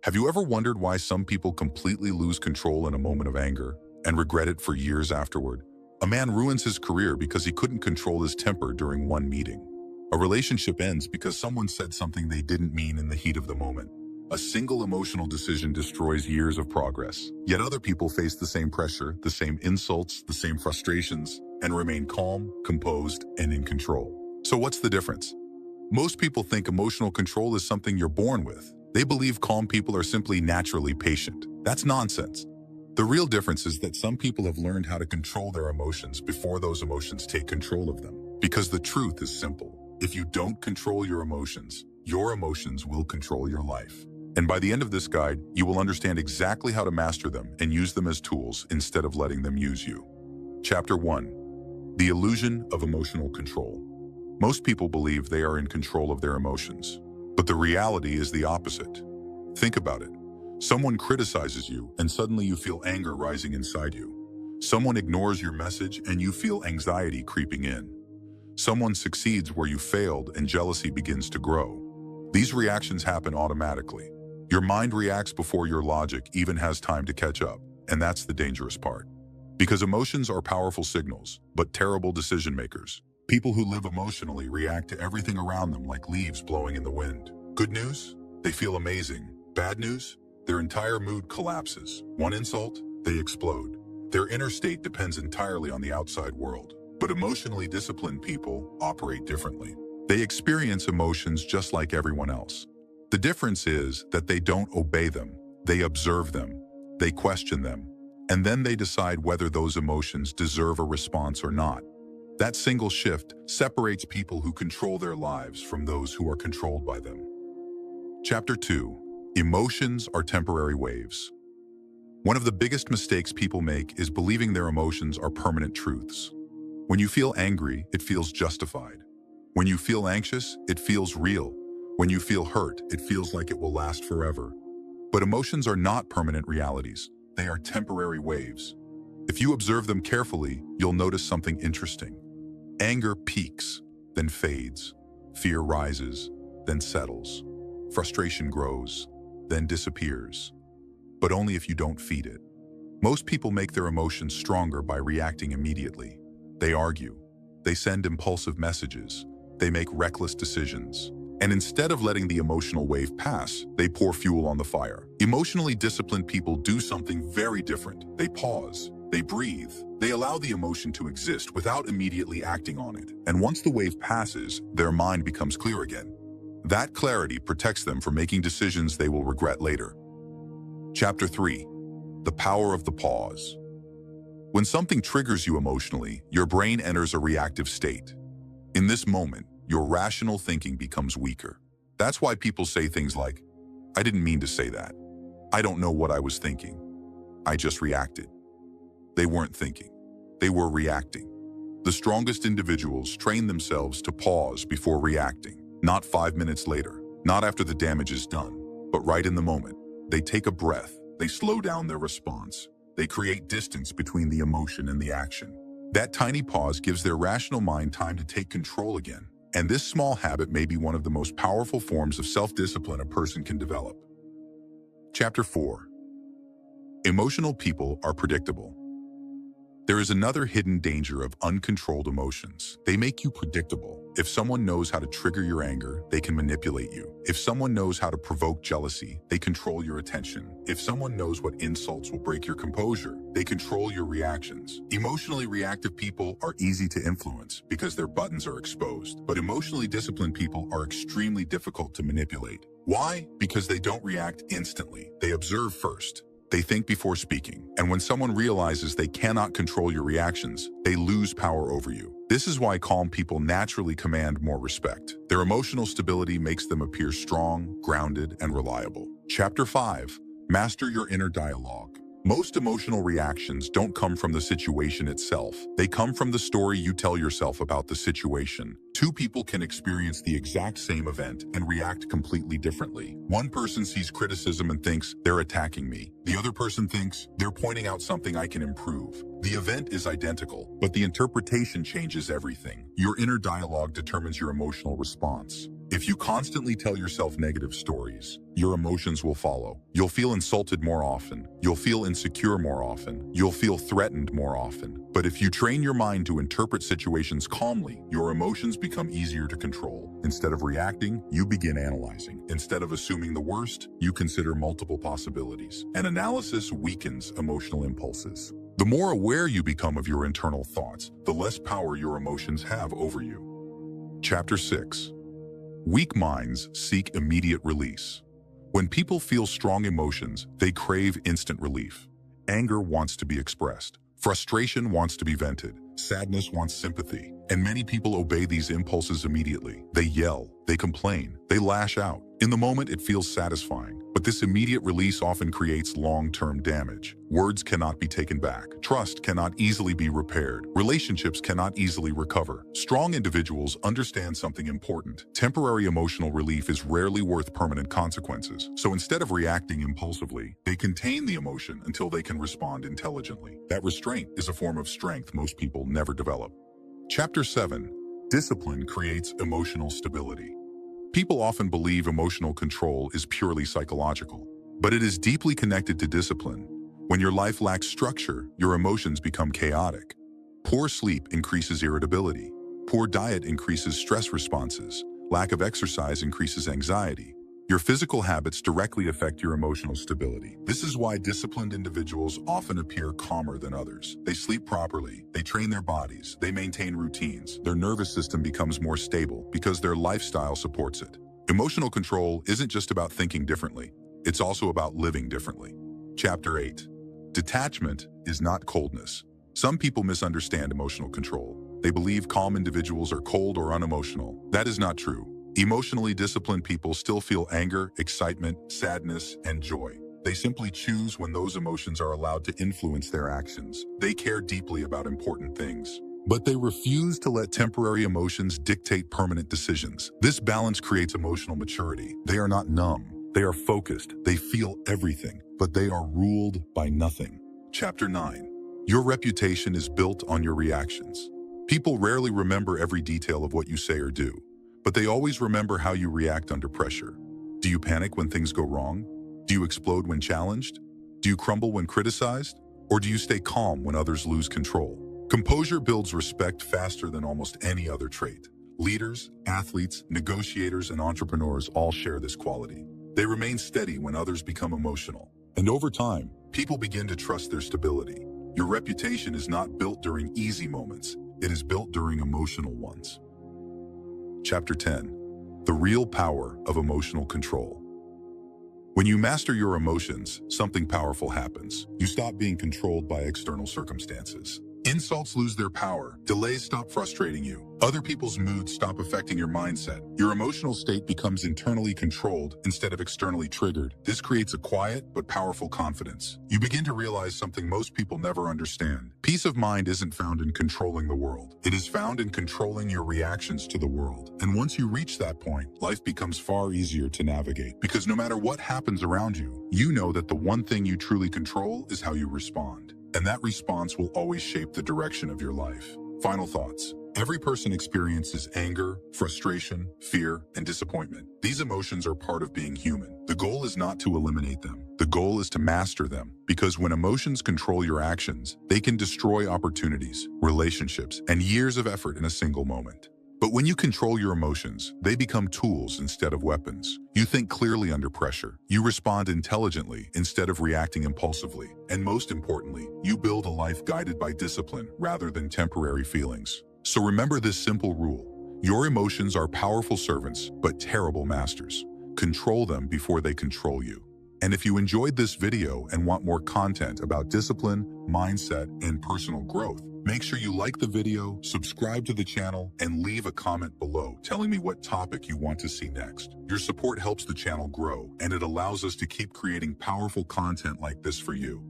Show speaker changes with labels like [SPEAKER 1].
[SPEAKER 1] Have you ever wondered why some people completely lose control in a moment of anger and regret it for years afterward? A man ruins his career because he couldn't control his temper during one meeting. A relationship ends because someone said something they didn't mean in the heat of the moment. A single emotional decision destroys years of progress. Yet other people face the same pressure, the same insults, the same frustrations, and remain calm, composed, and in control. So what's the difference? Most people think emotional control is something you're born with. They believe calm people are simply naturally patient. That's nonsense. The real difference is that some people have learned how to control their emotions before those emotions take control of them. Because the truth is simple. If you don't control your emotions will control your life. And by the end of this guide, you will understand exactly how to master them and use them as tools instead of letting them use you. Chapter 1. The Illusion of Emotional Control. Most people believe they are in control of their emotions, but the reality is the opposite. Think about it. Someone criticizes you and suddenly you feel anger rising inside you. Someone ignores your message and you feel anxiety creeping in. Someone succeeds where you failed and jealousy begins to grow. These reactions happen automatically. Your mind reacts before your logic even has time to catch up, and that's the dangerous part. Because emotions are powerful signals, but terrible decision makers. People who live emotionally react to everything around them like leaves blowing in the wind. Good news? They feel amazing. Bad news? Their entire mood collapses. One insult? They explode. Their inner state depends entirely on the outside world. But emotionally disciplined people operate differently. They experience emotions just like everyone else. The difference is that they don't obey them. They observe them. They question them. And then they decide whether those emotions deserve a response or not. That single shift separates people who control their lives from those who are controlled by them. Chapter 2. Emotions are temporary waves. One of the biggest mistakes people make is believing their emotions are permanent truths. When you feel angry, it feels justified. When you feel anxious, it feels real. When you feel hurt, it feels like it will last forever. But emotions are not permanent realities. They are temporary waves. If you observe them carefully, you'll notice something interesting. Anger peaks, then fades. Fear rises, then settles. Frustration grows, then disappears. But only if you don't feed it. Most people make their emotions stronger by reacting immediately. They argue. They send impulsive messages. They make reckless decisions. And instead of letting the emotional wave pass, they pour fuel on the fire. Emotionally disciplined people do something very different. They pause. They breathe. They allow the emotion to exist without immediately acting on it. And once the wave passes, their mind becomes clear again. That clarity protects them from making decisions they will regret later. Chapter 3. The Power of the Pause. When something triggers you emotionally, your brain enters a reactive state. In this moment, your rational thinking becomes weaker. That's why people say things like, "I didn't mean to say that. I don't know what I was thinking. I just reacted." They weren't thinking. They were reacting. The strongest individuals train themselves to pause before reacting. Not 5 minutes later, not after the damage is done, but right in the moment. They take a breath. They slow down their response. They create distance between the emotion and the action. That tiny pause gives their rational mind time to take control again. And this small habit may be one of the most powerful forms of self-discipline a person can develop. Chapter 4. Emotional people are predictable. There is another hidden danger of uncontrolled emotions. They make you predictable. If someone knows how to trigger your anger, they can manipulate you. If someone knows how to provoke jealousy, they control your attention. If someone knows what insults will break your composure, they control your reactions. Emotionally reactive people are easy to influence because their buttons are exposed. But emotionally disciplined people are extremely difficult to manipulate. Why? Because they don't react instantly. They observe first. They think before speaking, and when someone realizes they cannot control your reactions, they lose power over you. This is why calm people naturally command more respect. Their emotional stability makes them appear strong, grounded, and reliable. Chapter 5. Master your inner dialogue. Most emotional reactions don't come from the situation itself. They come from the story you tell yourself about the situation. Two people can experience the exact same event and react completely differently. One person sees criticism and thinks, "They're attacking me." The other person thinks, "They're pointing out something I can improve." The event is identical, but the interpretation changes everything. Your inner dialogue determines your emotional response. If you constantly tell yourself negative stories, your emotions will follow. You'll feel insulted more often. You'll feel insecure more often. You'll feel threatened more often. But if you train your mind to interpret situations calmly, your emotions become easier to control. Instead of reacting, you begin analyzing. Instead of assuming the worst, you consider multiple possibilities. And analysis weakens emotional impulses. The more aware you become of your internal thoughts, the less power your emotions have over you. Chapter 6. Weak minds seek immediate release. When people feel strong emotions, they crave instant relief. Anger wants to be expressed. Frustration wants to be vented. Sadness wants sympathy. And many people obey these impulses immediately. They yell, they complain, they lash out. In the moment, it feels satisfying. But this immediate release often creates long-term damage. Words cannot be taken back. Trust cannot easily be repaired. Relationships cannot easily recover. Strong individuals understand something important. Temporary emotional relief is rarely worth permanent consequences. So instead of reacting impulsively, they contain the emotion until they can respond intelligently. That restraint is a form of strength most people never develop. Chapter 7. Discipline creates emotional stability. People often believe emotional control is purely psychological, but it is deeply connected to discipline. When your life lacks structure, your emotions become chaotic. Poor sleep increases irritability. Poor diet increases stress responses. Lack of exercise increases anxiety. Your physical habits directly affect your emotional stability. This is why disciplined individuals often appear calmer than others. They sleep properly, they train their bodies, they maintain routines. Their nervous system becomes more stable because their lifestyle supports it. Emotional control isn't just about thinking differently, it's also about living differently. Chapter 8. Detachment is not coldness. Some people misunderstand emotional control. They believe calm individuals are cold or unemotional. That is not true. Emotionally disciplined people still feel anger, excitement, sadness, and joy. They simply choose when those emotions are allowed to influence their actions. They care deeply about important things, but they refuse to let temporary emotions dictate permanent decisions. This balance creates emotional maturity. They are not numb. They are focused. They feel everything, but they are ruled by nothing. Chapter 9. Your reputation is built on your reactions. People rarely remember every detail of what you say or do, but they always remember how you react under pressure. Do you panic when things go wrong? Do you explode when challenged? Do you crumble when criticized? Or do you stay calm when others lose control? Composure builds respect faster than almost any other trait. Leaders, athletes, negotiators, and entrepreneurs all share this quality. They remain steady when others become emotional. And over time, people begin to trust their stability. Your reputation is not built during easy moments. It is built during emotional ones. Chapter 10. The real power of emotional control. When you master your emotions, something powerful happens. You stop being controlled by external circumstances. Insults lose their power. Delays stop frustrating you. Other people's moods stop affecting your mindset. Your emotional state becomes internally controlled instead of externally triggered. This creates a quiet but powerful confidence. You begin to realize something most people never understand. Peace of mind isn't found in controlling the world. It is found in controlling your reactions to the world. And once you reach that point, life becomes far easier to navigate. Because no matter what happens around you, you know that the one thing you truly control is how you respond. And that response will always shape the direction of your life. Final thoughts. Every person experiences anger, frustration, fear, and disappointment. These emotions are part of being human. The goal is not to eliminate them. The goal is to master them. Because when emotions control your actions, they can destroy opportunities, relationships, and years of effort in a single moment. But when you control your emotions, they become tools instead of weapons. You think clearly under pressure. You respond intelligently instead of reacting impulsively. And most importantly, you build a life guided by discipline rather than temporary feelings. So remember this simple rule. Your emotions are powerful servants, but terrible masters. Control them before they control you. And if you enjoyed this video and want more content about discipline, mindset, and personal growth, make sure you like the video, subscribe to the channel, and leave a comment below telling me what topic you want to see next. Your support helps the channel grow, and it allows us to keep creating powerful content like this for you.